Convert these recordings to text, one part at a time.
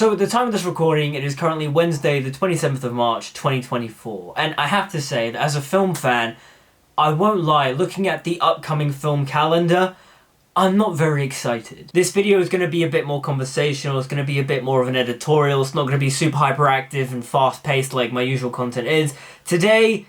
So at the time of this recording, it is currently Wednesday, the 27th of March, 2024. And I have to say that as a film fan, I won't lie, looking at the upcoming film calendar, I'm not very excited. This video is going to be a bit more conversational, it's going to be a bit more of an editorial, it's not going to be super hyperactive and fast-paced like my usual content is. Today,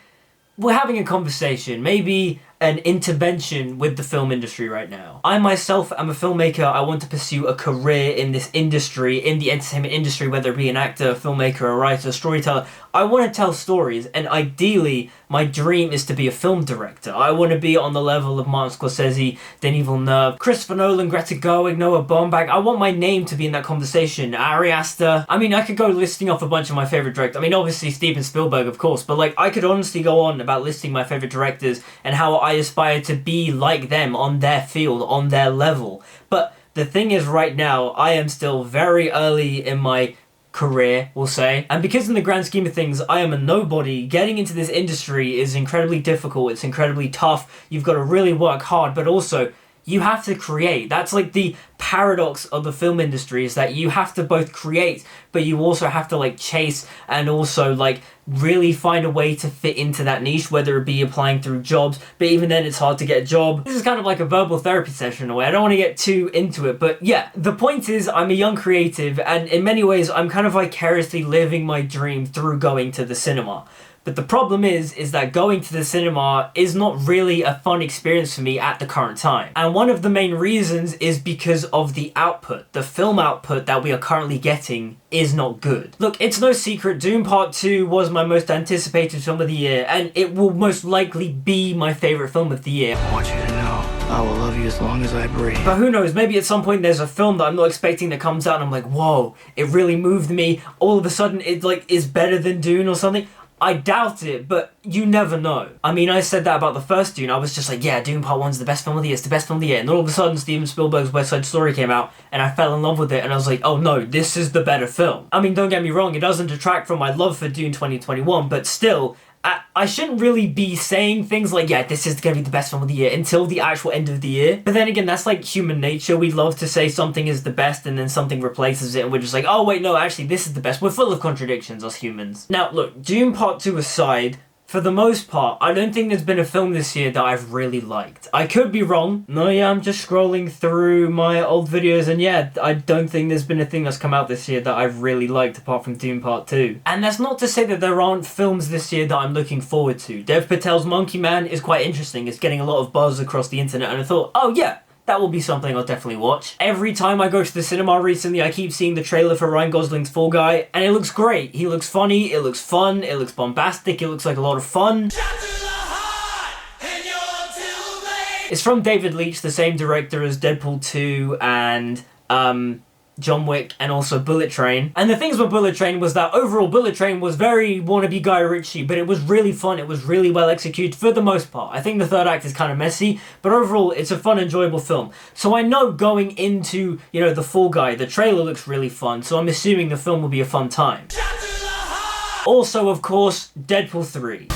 we're having a conversation, maybe an intervention with the film industry right now. I myself am a filmmaker. I want to pursue a career in this industry, in the entertainment industry, whether it be an actor, a filmmaker, a writer, a storyteller. I want to tell stories, and ideally, my dream is to be a film director. I want to be on the level of Martin Scorsese, Denis Villeneuve, Christopher Nolan, Greta Gerwig, Noah Baumbach. I want my name to be in that conversation. Ari Aster. I mean, I could go listing off a bunch of my favorite directors. I mean, obviously Steven Spielberg, of course, but like, I could honestly go on about listing my favorite directors and how I aspire to be like them on their field, on their level. But the thing is, right now, I am still very early in my career, we'll say, and because in the grand scheme of things I am a nobody, getting into this industry is incredibly difficult, it's incredibly tough, you've got to really work hard, but also you have to create. That's like the paradox of the film industry, is that you have to both create, but you also have to like chase and also like really find a way to fit into that niche, whether it be applying through jobs, but even then it's hard to get a job. This is kind of like a verbal therapy session in a way. I don't want to get too into it, but yeah, the point is I'm a young creative, and in many ways I'm kind of vicariously living my dream through going to the cinema. But the problem is that going to the cinema is not really a fun experience for me at the current time. And one of the main reasons is because of the output. The film output that we are currently getting is not good. Look, it's no secret, Dune Part 2 was my most anticipated film of the year, and it will most likely be my favorite film of the year. I want you to know I will love you as long as I breathe. But who knows, maybe at some point there's a film that I'm not expecting that comes out and I'm like, whoa, it really moved me. All of a sudden it like is better than Dune or something. I doubt it, but you never know. I mean, I said that about the first Dune. I was just like, yeah, Dune Part 1's the best film of the year, it's the best film of the year. And all of a sudden, Steven Spielberg's West Side Story came out, and I fell in love with it, and I was like, oh no, this is the better film. I mean, don't get me wrong, it doesn't detract from my love for Dune 2021, but still, I shouldn't really be saying things like, yeah, this is going to be the best film of the year until the actual end of the year. But then again, that's like human nature. We love to say something is the best and then something replaces it and we're just like, oh wait, no, actually this is the best. We're full of contradictions, us humans. Now look, Dune Part 2 aside, for the most part, I don't think there's been a film this year that I've really liked. I could be wrong. No, yeah, I'm just scrolling through my old videos and yeah, I don't think there's been a thing that's come out this year that I've really liked apart from Dune Part 2. And that's not to say that there aren't films this year that I'm looking forward to. Dev Patel's Monkey Man is quite interesting. It's getting a lot of buzz across the internet and I thought, oh yeah, that will be something I'll definitely watch. Every time I go to the cinema recently, I keep seeing the trailer for Ryan Gosling's Fall Guy, and it looks great. He looks funny, it looks fun, it looks bombastic, it looks like a lot of fun. It's from David Leitch, the same director as Deadpool 2 and John Wick and also Bullet Train. And the things with Bullet Train was that overall Bullet Train was very wannabe Guy Ritchie, but it was really fun, it was really well executed for the most part. I think the third act is kind of messy, but overall it's a fun, enjoyable film. So I know going into, you know, The Fall Guy, the trailer looks really fun, so I'm assuming the film will be a fun time. Also, of course, Deadpool 3.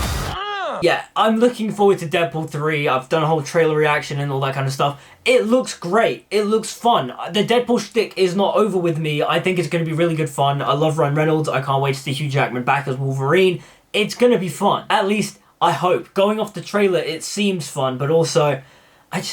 Yeah, I'm looking forward to Deadpool 3. I've done a whole trailer reaction and all that kind of stuff. It looks great. It looks fun. The Deadpool shtick is not over with me. I think it's going to be really good fun. I love Ryan Reynolds. I can't wait to see Hugh Jackman back as Wolverine. It's going to be fun. At least, I hope. Going off the trailer, it seems fun, but also, I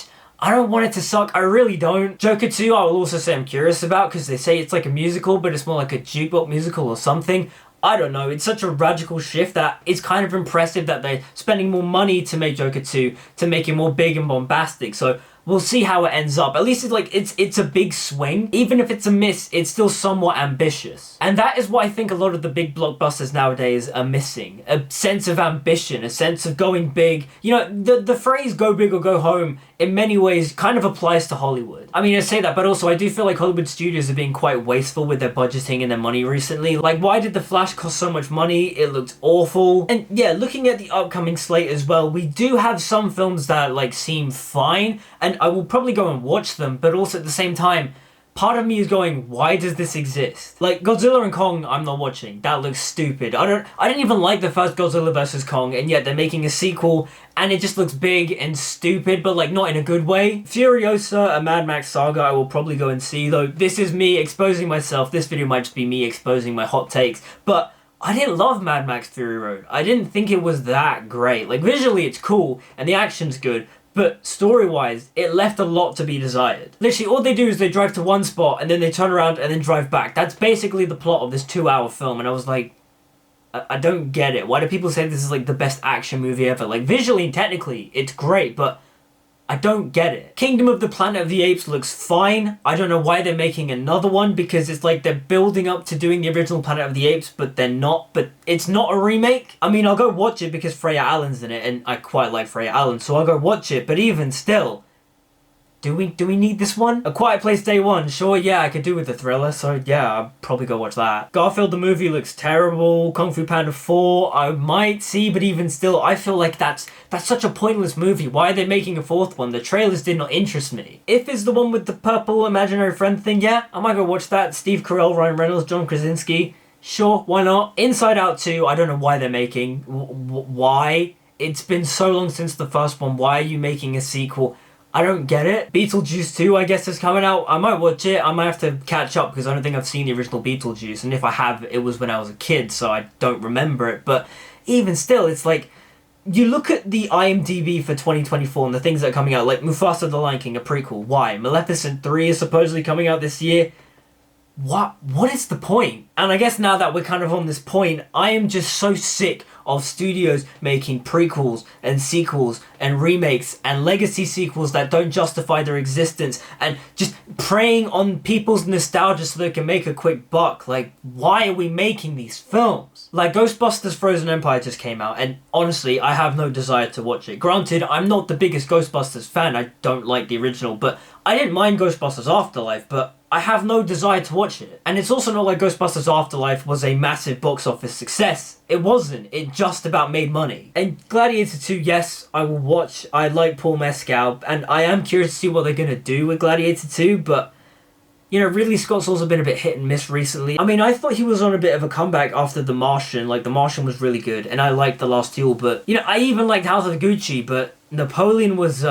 don't want it to suck. I really don't. Joker 2, I will also say I'm curious about, because they say it's like a musical, but it's more like a jukebox musical or something. I don't know, it's such a radical shift that it's kind of impressive that they're spending more money to make Joker 2 to make it more big and bombastic, so we'll see how it ends up. At least it's a big swing. Even if it's a miss, it's still somewhat ambitious. And that is what I think a lot of the big blockbusters nowadays are missing. A sense of ambition, a sense of going big. You know, the phrase go big or go home in many ways kind of applies to Hollywood. I mean, I say that, but also I do feel like Hollywood studios are being quite wasteful with their budgeting and their money recently. Like, why did The Flash cost so much money? It looked awful. And yeah, looking at the upcoming slate as well, we do have some films that like seem fine, and I will probably go and watch them, but also at the same time, part of me is going, why does this exist? Like, Godzilla and Kong, I'm not watching. That looks stupid. I didn't even like the first Godzilla vs. Kong, and yet they're making a sequel, and it just looks big and stupid, but like not in a good way. Furiosa, a Mad Max saga, I will probably go and see, though this is me exposing myself. This video might just be me exposing my hot takes, but I didn't love Mad Max Fury Road. I didn't think it was that great. Like, visually it's cool, and the action's good, but story-wise, it left a lot to be desired. Literally, all they do is they drive to one spot, and then they turn around and then drive back. That's basically the plot of this 2-hour film, and I was like, I don't get it. Why do people say this is like the best action movie ever? Like, visually and technically, it's great, but I don't get it. Kingdom of the Planet of the Apes looks fine. I don't know why they're making another one, because it's like they're building up to doing the original Planet of the Apes, but they're not. But it's not a remake. I mean, I'll go watch it because Freya Allen's in it, and I quite like Freya Allen, so I'll go watch it. But even still, do we need this one? A Quiet Place Day One, sure, yeah, I could do with the thriller, so yeah, I'll probably go watch that. Garfield the movie looks terrible. Kung Fu Panda 4, I might see, but even still, I feel like that's such a pointless movie. Why are they making a fourth one? The trailers did not interest me. If it's the one with the purple imaginary friend thing, yeah, I might go watch that. Steve Carell, Ryan Reynolds, John Krasinski, sure, why not? Inside Out 2, I don't know why they're making. Why? It's been so long since the first one. Why are you making a sequel? I don't get it. Beetlejuice 2, I guess, is coming out. I might watch it. I might have to catch up because I don't think I've seen the original Beetlejuice. And if I have, it was when I was a kid, so I don't remember it. But even still, it's like, you look at the IMDb for 2024 and the things that are coming out, like Mufasa the Lion King, a prequel. Why? Maleficent 3 is supposedly coming out this year. What is the point? And I guess now that we're kind of on this point, I am just so sick of studios making prequels and sequels and remakes and legacy sequels that don't justify their existence and just preying on people's nostalgia so they can make a quick buck. Like, why are we making these films? Like, Ghostbusters Frozen Empire just came out, and honestly, I have no desire to watch it. Granted, I'm not the biggest Ghostbusters fan, I don't like the original, but I didn't mind Ghostbusters Afterlife, but I have no desire to watch it. And it's also not like Ghostbusters Afterlife was a massive box office success. It wasn't. It just about made money. And Gladiator 2, yes, I will watch. I like Paul Mescal, and I am curious to see what they're going to do with Gladiator 2, but, you know, Ridley Scott's also been a bit hit and miss recently. I mean, I thought he was on a bit of a comeback after The Martian. Like, The Martian was really good, and I liked The Last Duel, but, you know, I even liked House of Gucci, but Napoleon was,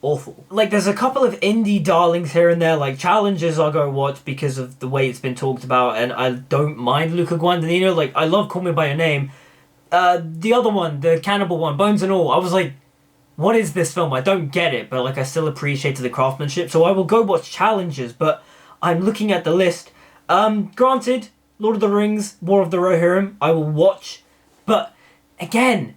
awful. Like, there's a couple of indie darlings here and there, like Challenges I'll go watch because of the way it's been talked about, and I don't mind Luca Guadagnino. Like, I love Call Me By Your Name. The other one, the cannibal one, Bones and All, I was like, what is this film? I don't get it, but like, I still appreciated the craftsmanship, so I will go watch Challenges, but I'm looking at the list. Granted, Lord of the Rings, War of the Rohirrim, I will watch, but again,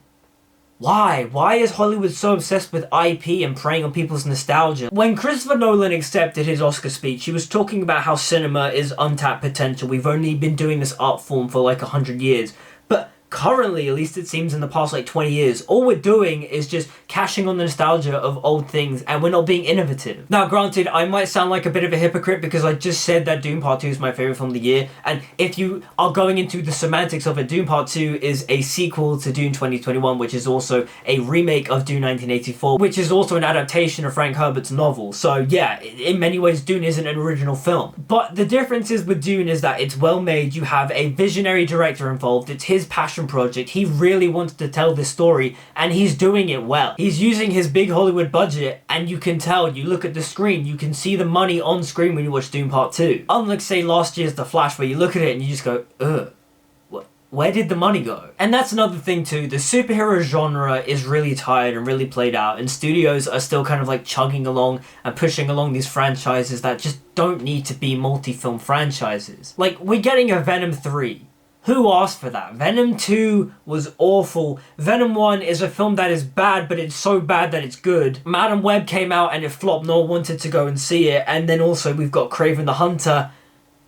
why? Why is Hollywood so obsessed with IP and preying on people's nostalgia? When Christopher Nolan accepted his Oscar speech, he was talking about how cinema is untapped potential. We've only been doing this art form for like 100 years. But currently, at least it seems in the past like 20 years, all we're doing is just cashing on the nostalgia of old things, and we're not being innovative. Now, granted, I might sound like a bit of a hypocrite because I just said that Dune Part 2 is my favourite film of the year, and if you are going into the semantics of it, Dune Part 2 is a sequel to Dune 2021, which is also a remake of Dune 1984, which is also an adaptation of Frank Herbert's novel. So yeah, in many ways, Dune isn't an original film. But the difference is with Dune is that it's well made, you have a visionary director involved, it's his passion project, he really wants to tell this story, and he's doing it well. He's using his big Hollywood budget, and you can tell, you look at the screen, you can see the money on screen when you watch Dune Part 2. Unlike, say, last year's The Flash, where you look at it and you just go, ugh, where did the money go? And that's another thing too, the superhero genre is really tired and really played out, and studios are still kind of like chugging along and pushing along these franchises that just don't need to be multi-film franchises. Like, we're getting a Venom 3. Who asked for that? Venom 2 was awful. Venom 1 is a film that is bad, but it's so bad that it's good. Madam Web came out and it flopped. No one wanted to go and see it. And then also we've got Kraven the Hunter.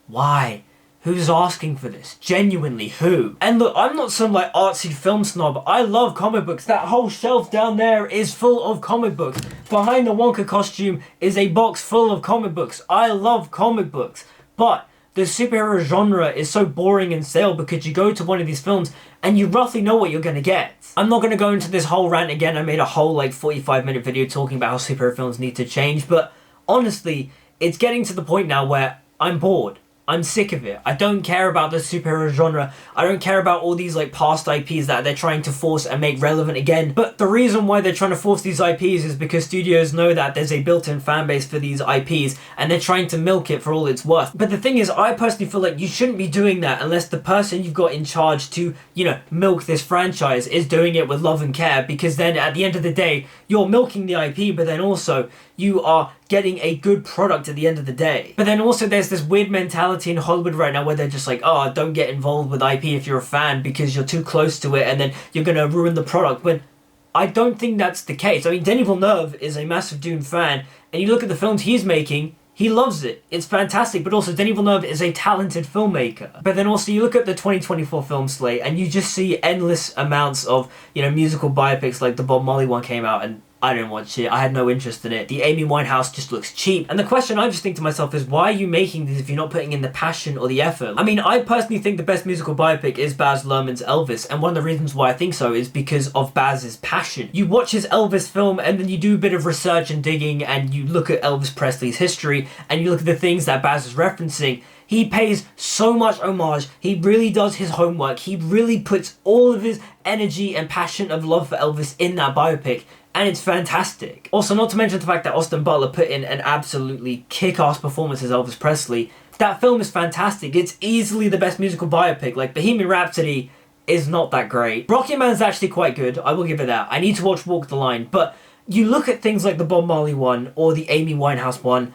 Why? Who's asking for this? Genuinely, who? And look, I'm not some like artsy film snob. I love comic books. That whole shelf down there is full of comic books. Behind the Wonka costume is a box full of comic books. I love comic books. But the superhero genre is so boring and stale because you go to one of these films and you roughly know what you're going to get. I'm not going to go into this whole rant again. I made a whole like 45-minute video talking about how superhero films need to change, but honestly, it's getting to the point now where I'm bored. I'm sick of it. I don't care about the superhero genre. I don't care about all these like past IPs that they're trying to force and make relevant again. But the reason why they're trying to force these IPs is because studios know that there's a built-in fan base for these IPs and they're trying to milk it for all it's worth. But the thing is, I personally feel like you shouldn't be doing that unless the person you've got in charge to, you know, milk this franchise is doing it with love and care, because then at the end of the day, you're milking the IP, but then also you are getting a good product at the end of the day. But then also there's this weird mentality in Hollywood right now where they're just like, oh, don't get involved with IP if you're a fan because you're too close to it and then you're gonna ruin the product. When I don't think that's the case. I mean, Denis Villeneuve is a massive Dune fan, and you look at the films he's making, he loves it. It's fantastic, but also Denis Villeneuve is a talented filmmaker. But then also you look at the 2024 film slate and you just see endless amounts of, you know, musical biopics. Like the Bob Marley one came out and I didn't watch it. I had no interest in it. The Amy Winehouse just looks cheap. And the question I just think to myself is, why are you making these if you're not putting in the passion or the effort? I mean, I personally think the best musical biopic is Baz Luhrmann's Elvis. And one of the reasons why I think so is because of Baz's passion. You watch his Elvis film and then you do a bit of research and digging and you look at Elvis Presley's history and you look at the things that Baz is referencing. He pays so much homage. He really does his homework. He really puts all of his energy and passion of love for Elvis in that biopic. And it's fantastic. Also, not to mention the fact that Austin Butler put in an absolutely kick-ass performance as Elvis Presley. That film is fantastic. It's easily the best musical biopic. Like, Bohemian Rhapsody is not that great. Rocketman's actually quite good. I will give it that. I need to watch Walk the Line. But you look at things like the Bob Marley one or the Amy Winehouse one,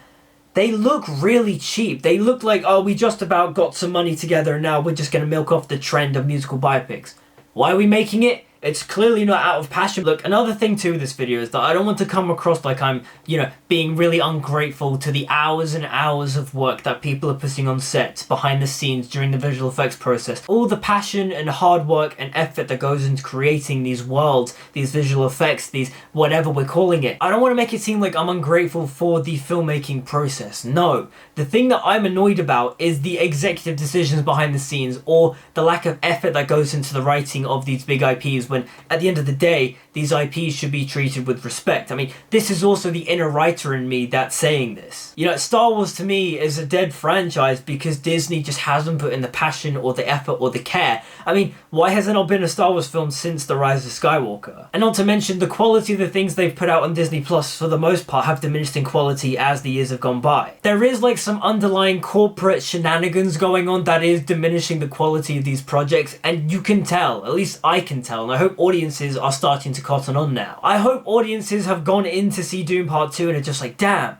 they look really cheap. They look like, oh, we just about got some money together and now we're just going to milk off the trend of musical biopics. Why are we making it? It's clearly not out of passion. Look, another thing too with this video is that I don't want to come across like I'm, you know, being really ungrateful to the hours and hours of work that people are putting on sets, behind the scenes, during the visual effects process. All the passion and hard work and effort that goes into creating these worlds, these visual effects, these whatever we're calling it. I don't want to make it seem like I'm ungrateful for the filmmaking process. No. The thing that I'm annoyed about is the executive decisions behind the scenes or the lack of effort that goes into the writing of these big IPs, when at the end of the day, these IPs should be treated with respect. I mean, this is also the inner writer in me that's saying this. You know, Star Wars to me is a dead franchise because Disney just hasn't put in the passion or the effort or the care. I mean, why has there not been a Star Wars film since The Rise of Skywalker? And not to mention, the quality of the things they've put out on Disney Plus for the most part have diminished in quality as the years have gone by. There is like some underlying corporate shenanigans going on that is diminishing the quality of these projects, and you can tell, at least I can tell, and I hope audiences are starting to cotton on now. I hope audiences have gone in to see Dune Part 2 and are just like, damn,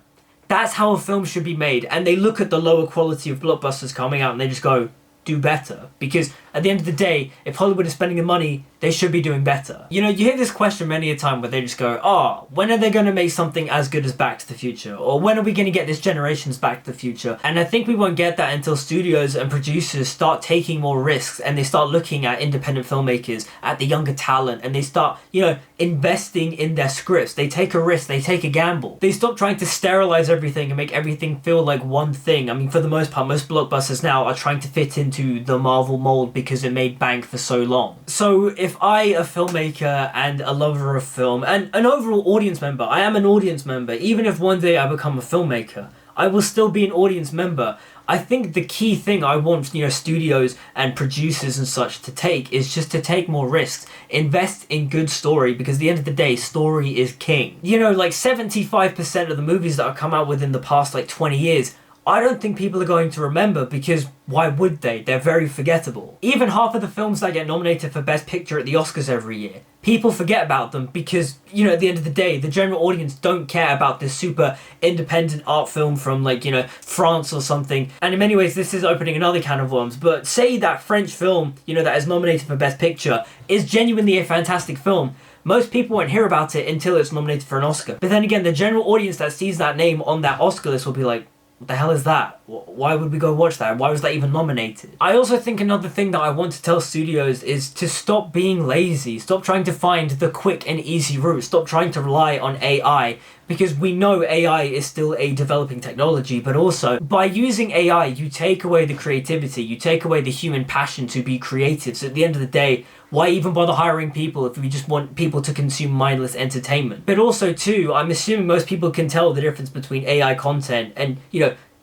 that's how a film should be made. And they look at the lower quality of blockbusters coming out and they just go, do better. Because at the end of the day, if Hollywood is spending the money, they should be doing better. You know, you hear this question many a time where they just go, oh, when are they going to make something as good as Back to the Future? Or when are we going to get this generation's Back to the Future? And I think we won't get that until studios and producers start taking more risks and they start looking at independent filmmakers, at the younger talent, and they start, you know, investing in their scripts. They take a risk, they take a gamble. They stop trying to sterilize everything and make everything feel like one thing. I mean, for the most part, most blockbusters now are trying to fit into the Marvel mold because it made bank for so long. So if I, a filmmaker and a lover of film and an overall audience member, I am an audience member, even if one day I become a filmmaker, I will still be an audience member. I think the key thing I want, you know, studios and producers and such to take is just to take more risks, invest in good story, because at the end of the day, story is king. You know, like 75% of the movies that have come out within the past like 20 years, I don't think people are going to remember, because why would they? They're very forgettable. Even half of the films that get nominated for Best Picture at the Oscars every year, people forget about them because, you know, at the end of the day, the general audience don't care about this super independent art film from, like, you know, France or something. And in many ways, this is opening another can of worms. But say that French film, you know, that is nominated for Best Picture is genuinely a fantastic film. Most people won't hear about it until it's nominated for an Oscar. But then again, the general audience that sees that name on that Oscar list will be like, what the hell is that? Why would we go watch that? Why was that even nominated? I also think another thing that I want to tell studios is to stop being lazy. Stop trying to find the quick and easy route. Stop trying to rely on AI Because we know AI is still a developing technology, but also by using AI, you take away the creativity, you take away the human passion to be creative. So at the end of the day, why even bother hiring people if we just want people to consume mindless entertainment? But also too, I'm assuming most people can tell the difference between AI content and,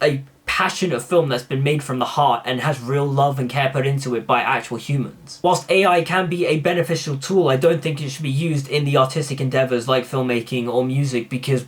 a passionate film that's been made from the heart and has real love and care put into it by actual humans. Whilst AI can be a beneficial tool, I don't think it should be used in the artistic endeavors like filmmaking or music, because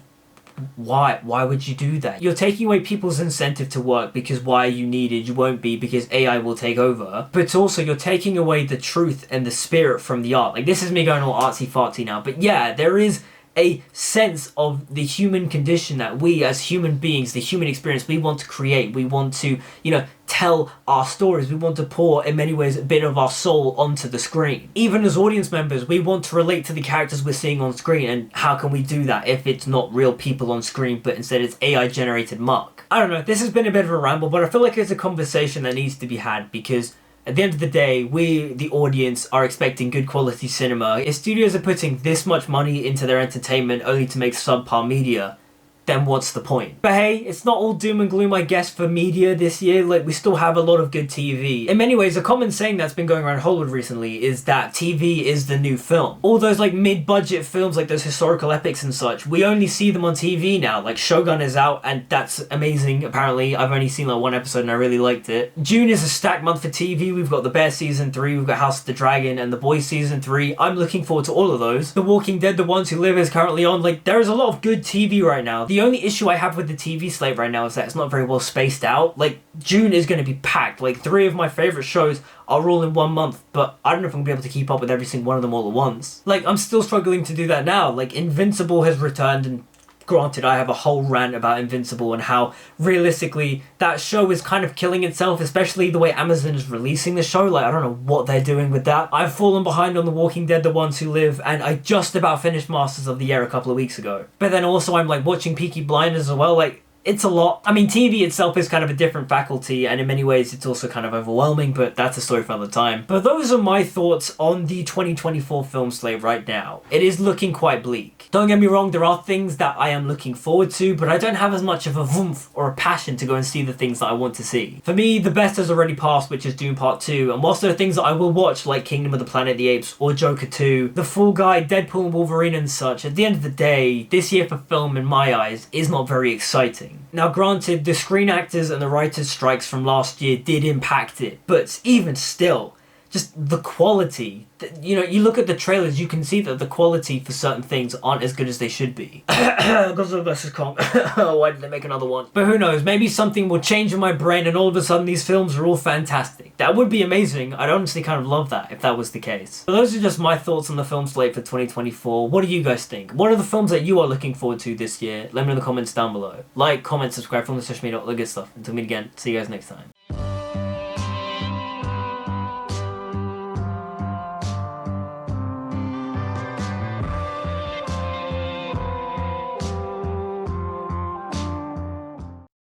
why would you do that? You're taking away people's incentive to work, because why are you needed? You won't be, because AI will take over. But also you're taking away the truth and the spirit from the art. Like, this is me going all artsy fartsy now, but yeah, there is a sense of the human condition that we as human beings, the human experience, we want to create. We want to, tell our stories. We want to pour, in many ways, a bit of our soul onto the screen. Even as audience members, we want to relate to the characters we're seeing on screen, and how can we do that if it's not real people on screen, but instead it's AI generated muck? I don't know, this has been a bit of a ramble, but I feel like it's a conversation that needs to be had, because at the end of the day, we, the audience, are expecting good quality cinema. If studios are putting this much money into their entertainment only to make subpar media, then what's the point? But hey, it's not all doom and gloom, I guess, for media this year. Like, we still have a lot of good TV. In many ways, a common saying that's been going around Hollywood recently is that TV is the new film. All those, mid-budget films, like those historical epics and such, we only see them on TV now. Like, Shogun is out, and that's amazing, apparently. I've only seen, one episode, and I really liked it. June is a stacked month for TV. We've got The Bear Season 3, we've got House of the Dragon, and The Boys Season 3. I'm looking forward to all of those. The Walking Dead, The Ones Who Live is currently on. There is a lot of good TV right now. The only issue I have with the TV slate right now is that it's not very well spaced out. June is going to be packed. 3 of my favourite shows are all in 1 month, but I don't know if I'm going to be able to keep up with every single one of them all at once. I'm still struggling to do that now. Invincible has returned, and granted, I have a whole rant about Invincible and how realistically that show is kind of killing itself, especially the way Amazon is releasing the show. I don't know what they're doing with that. I've fallen behind on The Walking Dead, The Ones Who Live, and I just about finished Masters of the Air a couple of weeks ago. But then also I'm watching Peaky Blinders as well. It's a lot. I mean, TV itself is kind of a different faculty, and in many ways it's also kind of overwhelming, but that's a story for another time. But those are my thoughts on the 2024 film slate right now. It is looking quite bleak. Don't get me wrong, there are things that I am looking forward to, but I don't have as much of a oomph or a passion to go and see the things that I want to see. For me, the best has already passed, which is Dune Part 2, and whilst there are things that I will watch, like Kingdom of the Planet of the Apes or Joker 2, The Fall Guy, Deadpool and Wolverine and such, at the end of the day, this year for film, in my eyes, is not very exciting. Now granted, the Screen Actors and the writers' strikes from last year did impact it, but even still, just the quality, you look at the trailers, you can see that the quality for certain things aren't as good as they should be. Godzilla vs. Kong. Why did they make another one? But who knows, maybe something will change in my brain and all of a sudden these films are all fantastic. That would be amazing. I'd honestly kind of love that if that was the case. But those are just my thoughts on the film slate for 2024. What do you guys think? What are the films that you are looking forward to this year? Let me know in the comments down below. Like, comment, subscribe, follow the social media, all the good stuff. Until we meet again, see you guys next time.